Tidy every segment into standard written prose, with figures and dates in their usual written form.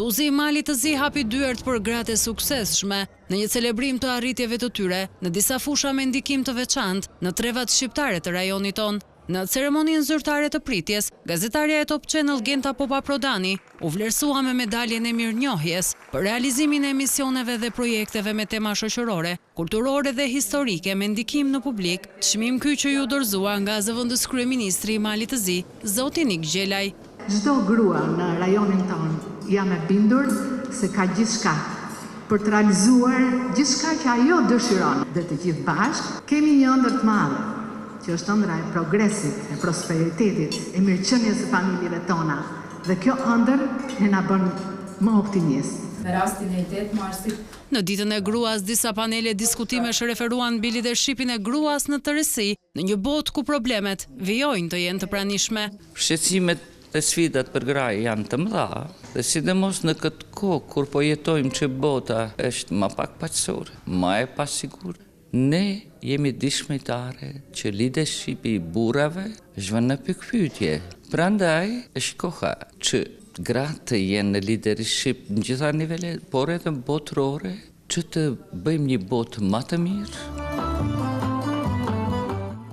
Tuzi i Malit të Zi hapi dyert për gratë e suksesshme në një celebrim të arritjeve të tyre në disa fusha me ndikim të veçantë në trevat shqiptare të rajonit ton. Në ceremoninë zyrtare të pritjes, gazetarja e Top Channel Genta Popa Prodani u vlerësua me medaljen e mirënjohjes për realizimin e emisioneve dhe projekteve me tema shoqërore, kulturore dhe historike me ndikim në publik, çmim ky që ju dorëzua nga zëvendës kryeministri i Malit të Zi, zoti Nik Gjelaj. Çdo grua në rajonin tonë jam e bindur se ka gjithçka për të realizuar gjithçka që ajo dëshiron. Dhe të gjithë bashkë kemi një ëndër të madhe, që është ëndra e progresit, e prosperitetit, e mirëqenies së familjeve tona. Dhe kjo ëndër na bën më optimist. Në rastin e 8 marsit. Në ditën e gruas, disa panele diskutimesh referuan mbi leadershipin e gruas në tërësi, në një botë ku problemet vijojnë të jenë të pranishme. Shqetësimet dhe sfidat për gra janë të mëdha, dhe sidomos në këtë kohë kur po jetojmë që bota është më pak paqësore, më e pasigurt. Ne jemi dëshmitare që leadershipi i burrave është vënë në pikpyetje. Prandaj është koha që gratë të jenë në leadership në gjitha nivelet, por edhe botërore, që të bëjmë një botë më të mirë.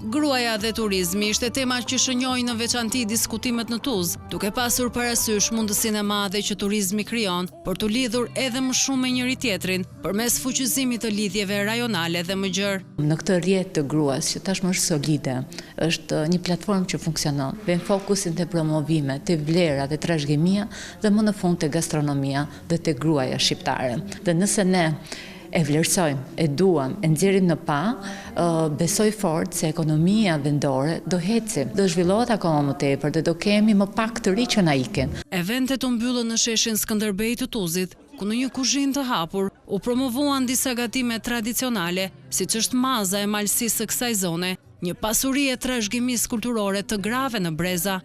Gruaja dhe turizmi ishte tema që shënjoi në veçanti diskutimet në Tuzë, duke pasur parasysh mundësinë e madhe që turizmi krijon për të lidhur edhe më shumë me njëri tjetrin, përmes fuqizimit të lidhjeve rajonale dhe më gjerë. Në këtë rrjet të gruas që tashmë është solide, është një platformë që funksionon, vën fokusin te promovime, te vlera dhe trashëgimia dhe më në fund te gastronomia dhe te gruaja shqiptare. Dhe nëse ne e vlerësojmë, e duam, e nxjerrim në pa, besoj fort se ekonomia vendore do heci, do zhvillohet akoma më tepër dhe do kemi më pak të ri që na ikin. Eventet u mbyllën në sheshin Skënderbej të Tuzit, ku në një kuzhinë të hapur u promovuan disa gatime tradicionale, siç është maza e malësisë së kësaj zone, një pasuri e trashëgimisë kulturore të grave në breza.